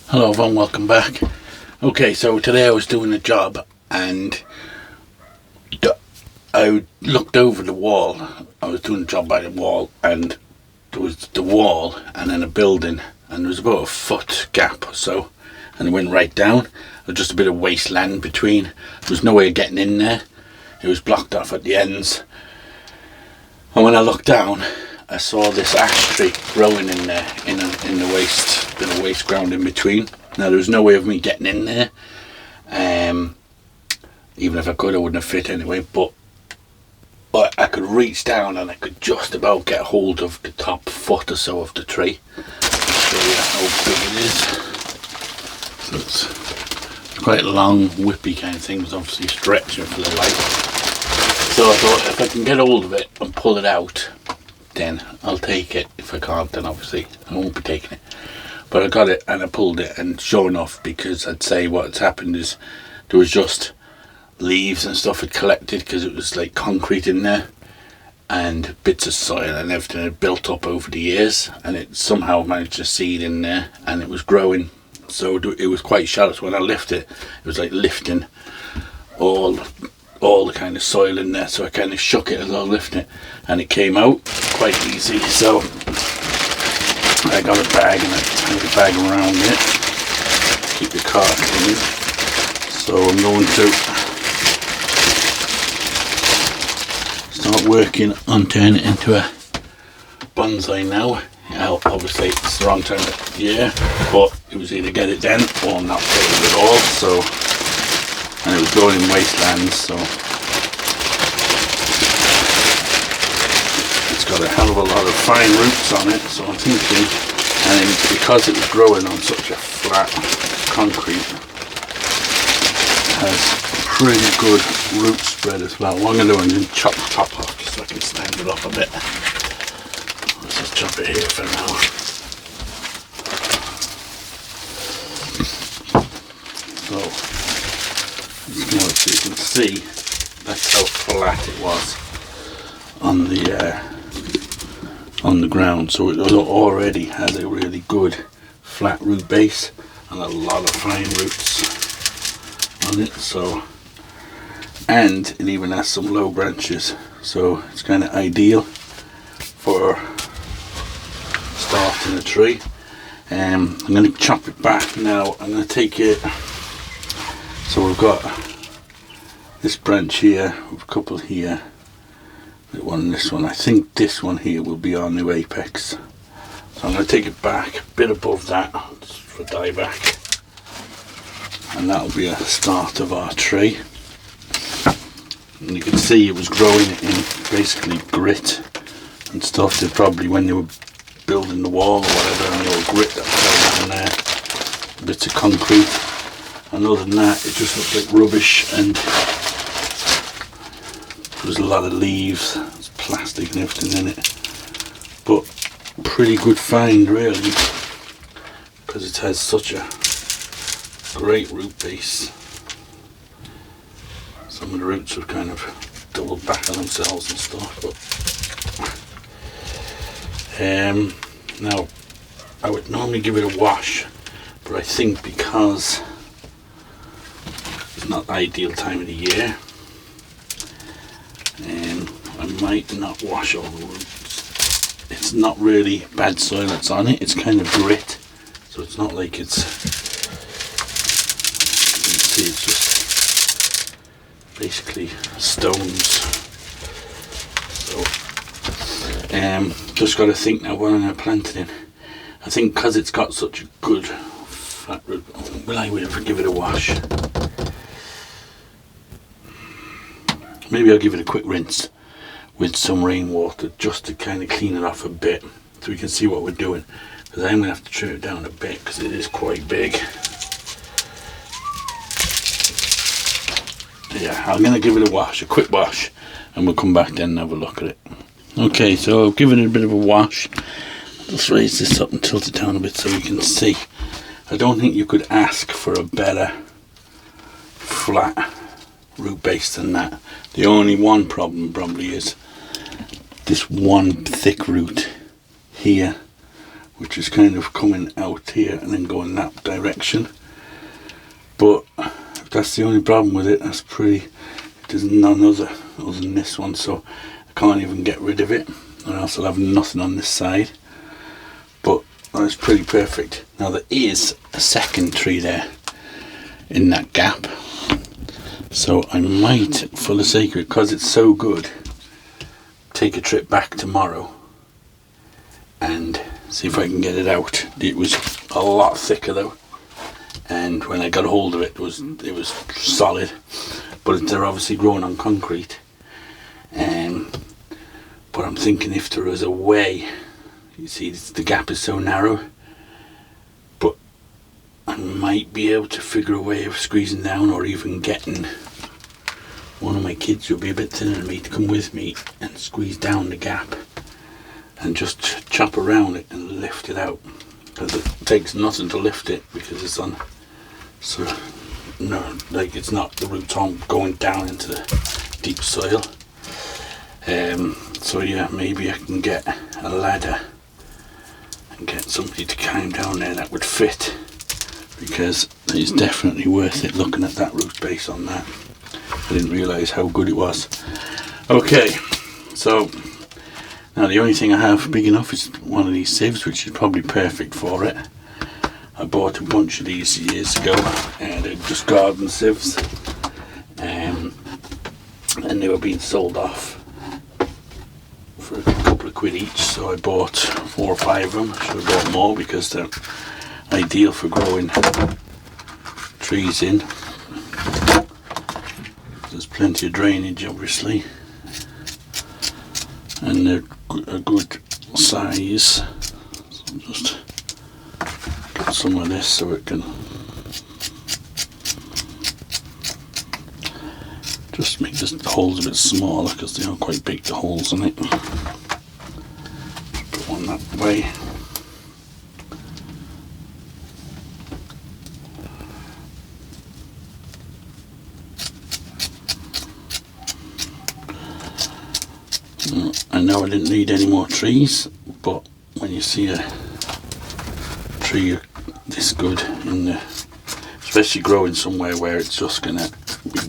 Hello everyone, welcome back. Okay, so today I was doing a job and I looked over the wall. I was doing a job by the wall and there was the wall and then a building and there was about a foot gap or so and it went right down. There was just a bit of wasteland between. There was no way of getting in there. It was blocked off at the ends. And when I looked down, I saw this ash tree growing in there in the waste, bit of waste ground in between. Now there was no way of me getting in there. Even if I could, I wouldn't have fit anyway. But I could reach down and I could just about get hold of the top foot or so of the tree. I'll show you how big it is. So it's quite a long, whippy kind of thing. It's obviously stretching for the light. So I thought if I can get hold of it and pull it out, then I'll take it. If I can't, then obviously I won't be taking it. But I got it and I pulled it, and sure enough, because I'd say what's happened is there was just leaves and stuff had collected because it was like concrete in there, and bits of soil and everything had built up over the years, and it somehow managed to seed in there and it was growing. So it was quite shallow. So when I lifted it, it was like lifting all the kind of soil in there. So I kind of shook it as I was lifting it and it came out quite easy. So I got a bag and I tied the bag around it, keep the car clean. So I'm going to start working on turning it into a bonsai now. Obviously it's the wrong time of year, but it was either get it then or not get it at all. So, and it was going in wastelands, so it's got a hell of a lot of fine roots on it. So I'm thinking, and because it was growing on such a flat concrete, it has pretty good root spread as well. What I'm going to do is chop the top off just so I can stand it up a bit. Let's just chop it here for now. So, so you can see that's how flat it was on the ground. So it already has a really good flat root base and a lot of fine roots on it. So, and it even has some low branches, so it's kind of ideal for starting a tree. I'm going to chop it back now. I'm going to take it, so we've got this branch here, a couple here, one and this one. I think this one here will be our new apex, so I'm going to take it back a bit above that just for dieback, and that'll be a start of our tree. And you can see it was growing in basically grit and stuff. They probably, when they were building the wall or whatever, and all grit that fell down there, bits of concrete, and other than that it just looked like rubbish, and there was a lot of leaves, there's plastic and everything in it, but pretty good find really, because it has such a great root base. Some of the roots have kind of doubled back on themselves and stuff, but now I would normally give it a wash, but I think because it's not the ideal time of the year, I might not wash all the roots. It's not really bad soil that's on it, it's kind of grit, so it's not like it's, you can see it's just basically stones. So just got to think now what I'm going to plant it in. I think because it's got such a good flat root, will I ever give it a wash? Maybe I'll give it a quick rinse with some rainwater just to kind of clean it off a bit, so we can see what we're doing, because I'm going to have to trim it down a bit because it is quite big. Yeah, I'm going to give it a wash, a quick wash, and we'll come back then and have a look at it. Okay, so I've given it a bit of a wash. Let's raise this up and tilt it down a bit so we can see. I don't think you could ask for a better flat root base than that. The only one problem probably is this one thick root here which is kind of coming out here and then going that direction. But if that's the only problem with it, that's pretty, there's none other than this one, so I can't even get rid of it, or else I'll have nothing on this side. But that's pretty perfect. Now there is a second tree there in that gap, so I might, for the sake of it, because it's so good, take a trip back tomorrow and see if I can get it out. It was a lot thicker though, and when I got hold of it, it was solid, but they're obviously growing on concrete. But I'm thinking if there was a way, you see the gap is so narrow, but I might be able to figure a way of squeezing down, or even getting one of my kids who'll be a bit thinner than me to come with me and squeeze down the gap and just chop around it and lift it out, because it takes nothing to lift it because it's on, so no, like it's not, the roots aren't going down into the deep soil. So yeah, maybe I can get a ladder and get somebody to climb down there that would fit, because it's definitely worth it looking at that root base on that. I didn't realise how good it was. Okay, so now the only thing I have big enough is one of these sieves, which is probably perfect for it. I bought a bunch of these years ago, and they're just garden sieves, and they were being sold off for a couple of quid each, so I bought 4 or 5 of them. I should have bought more because they're ideal for growing trees in. There's plenty of drainage obviously, and they're a good size, so I'll just get some of this so it can just make the holes a bit smaller, because they are quite big, the holes in it. Put one that way. I know I didn't need any more trees, but when you see a tree this good, in the, especially growing somewhere where it's just gonna be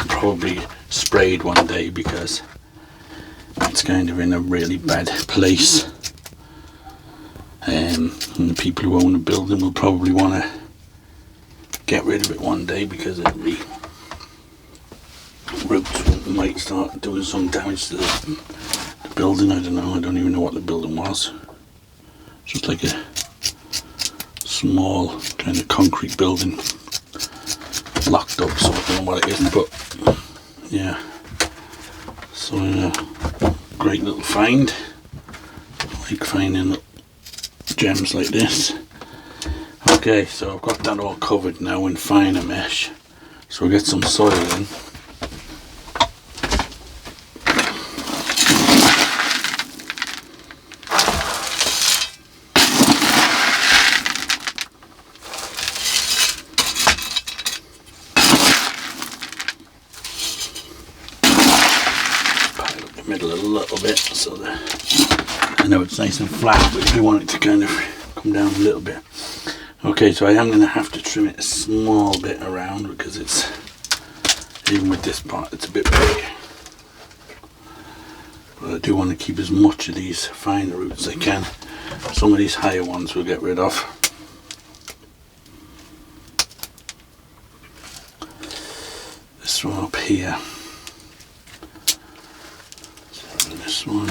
probably sprayed one day because it's kind of in a really bad place, and the people who own the building will probably want to get rid of it one day because it'll be, roots might start doing some damage to the building. I don't know, I don't even know what the building was. Just like a small kind of concrete building, locked up, so I don't know what it is, but yeah. So great little find. I like finding gems like this. Okay, so I've got that all covered now in finer mesh, so we'll get some soil in. Middle a little bit, so that I know it's nice and flat, but I want it to kind of come down a little bit. Okay, so I am going to have to trim it a small bit around, because it's, even with this part, it's a bit big. But I do want to keep as much of these finer roots as I can. Some of these higher ones we'll get rid of. This one up here. This one.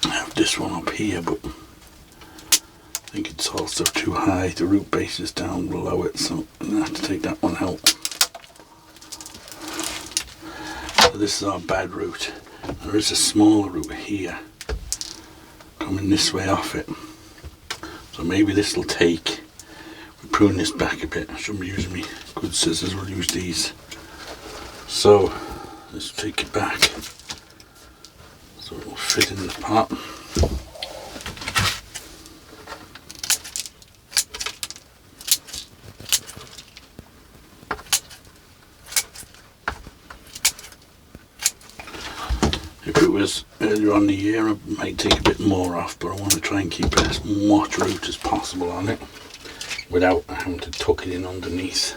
I have this one up here, but I think it's also too high. The root base is down below it, so I'm going to have to take that one out. So this is our bad root. There is a smaller root here coming this way off it, so maybe this will take. Prune this back a bit. I shouldn't be using me good scissors, we'll use these. So let's take it back so it will fit in the pot. because earlier on the year I might take a bit more off, but I want to try and keep as much root as possible on it without having to tuck it in underneath.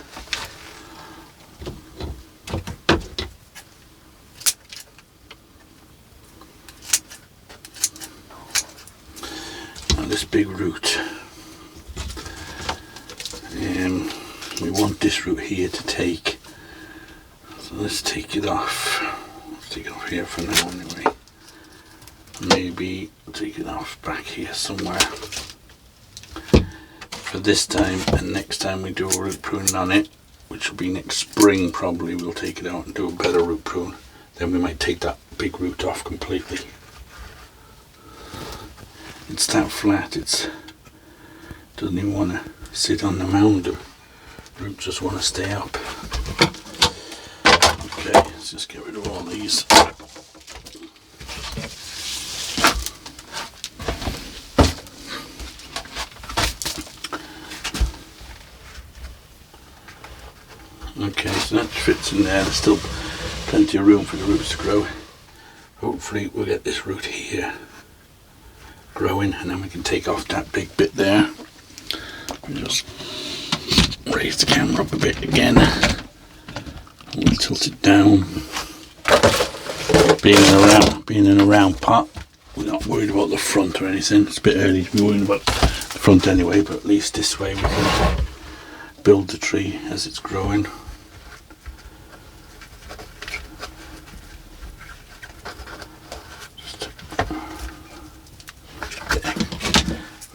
Now this big root, we want this root here to take, so let's take it off. Let's take it off here for now anyway. Maybe take it off back here somewhere for this time, and next time we do a root pruning on it, which will be next spring probably, we'll take it out and do a better root prune. Then we might take that big root off completely. It's that flat, it doesn't even want to sit on the mound. The roots just want to stay up. Okay, let's just get rid of all these. Okay, so that fits in there. There's still plenty of room for the roots to grow. Hopefully we'll get this root here growing, and then we can take off that big bit there. And just raise the camera up a bit again. We'll tilt it down. Being in a round pot, we're not worried about the front or anything. It's a bit early to be worrying about the front anyway, but at least this way we can build the tree as it's growing.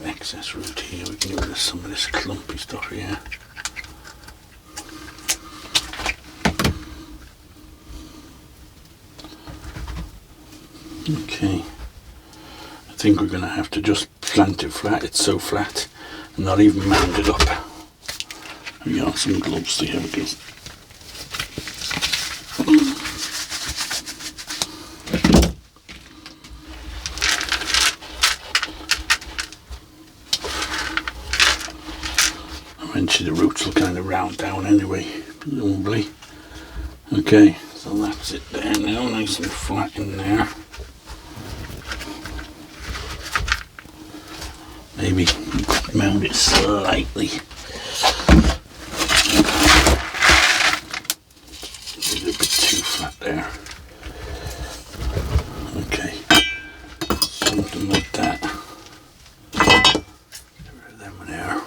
Excess root here, we can get rid of some of this clumpy stuff here. Okay, I think we're going to have to just plant it flat. It's so flat and not even mound it up. We got some gloves to here because eventually the roots will kind of round down anyway, presumably. Okay, so that's it there now, nice and flat in there. Maybe mound it slightly. Maybe a bit too flat there. Okay, something like that. Get rid of them there.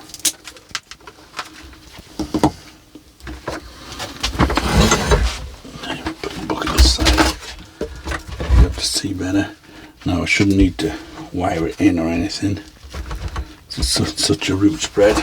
Put the bucket aside. You have to see better. Now I shouldn't need to wire it in or anything. It's such a root spread.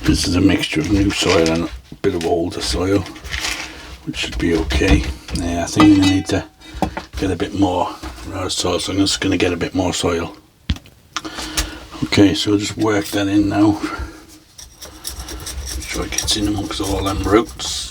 This is a mixture of new soil and a bit of older soil, which should be okay. Yeah, I think I'm going to need to get a bit more soil, so I'm just going to get a bit more soil. Okay, so I'll just work that in now. Make sure it gets in amongst all them roots.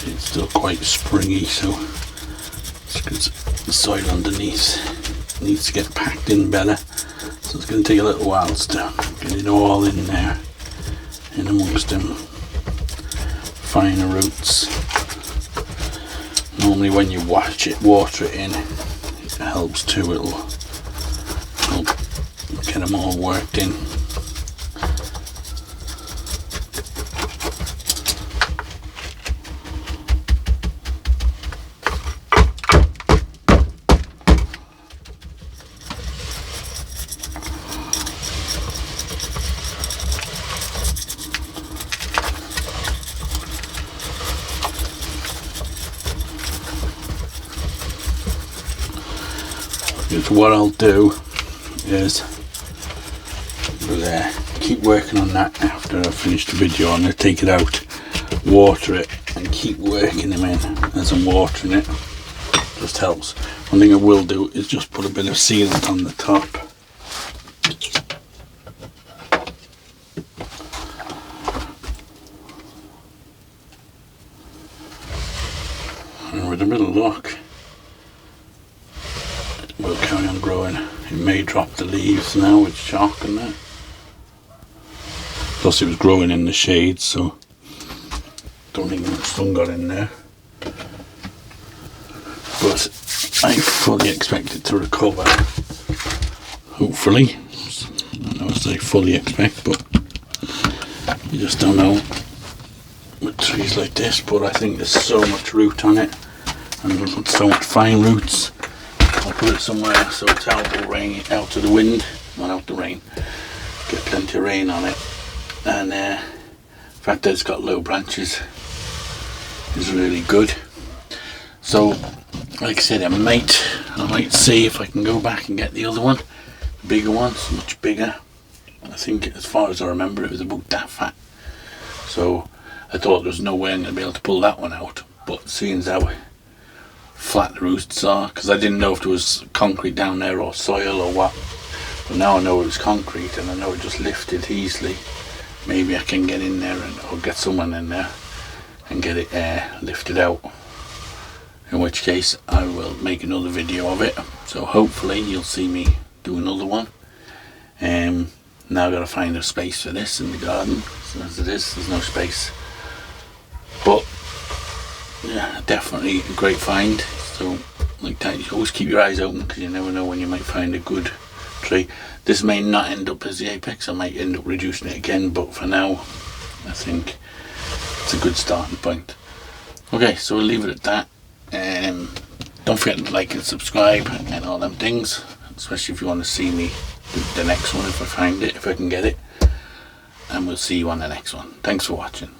It's still quite springy, so it's because the soil underneath needs to get packed in better, so it's going to take a little while to get it all in there, in amongst them finer roots. Normally when you water it in, it helps too. It'll help get them all worked in. So what I'll do is we'll keep working on that after I've finished the video. I'm going to take it out, water it, and keep working them in as I'm watering it. Just helps. One thing I will do is just put a bit of sealant on the top. And with a bit of luck, will carry on growing. It may drop the leaves now with shock and that. Plus it was growing in the shade, so don't think much sun got in there. But I fully expect it to recover. Hopefully. I know I say fully expect, but you just don't know with trees like this. But I think there's so much root on it, and so much fine roots. I'll put it somewhere so it's out of the rain, out of the wind, not out the rain. Get plenty of rain on it, and the fact that it's got low branches is really good. So, like I said, I might see if I can go back and get the other one, the bigger one. It's much bigger. I think, as far as I remember, it was about that fat. So I thought there was no way I'm going to be able to pull that one out. But seeing as how flat the roots are, because I didn't know if there was concrete down there or soil or what, but now I know it was concrete and I know it just lifted easily. Maybe I can get in there or get someone in there and get it lifted out, in which case I will make another video of it. So hopefully you'll see me do another one. Now I've got to find a space for this in the garden, so as it is, there's no space, but yeah, definitely a great find. So like that, you always keep your eyes open, because you never know when you might find a good tree. This may not end up as the apex, I might end up reducing it again, but for now I think it's a good starting point. Okay, so we'll leave it at that. Don't forget to like and subscribe and all them things, especially if you want to see me do the next one, if I find it, if I can get it. And we'll see you on the next one. Thanks for watching.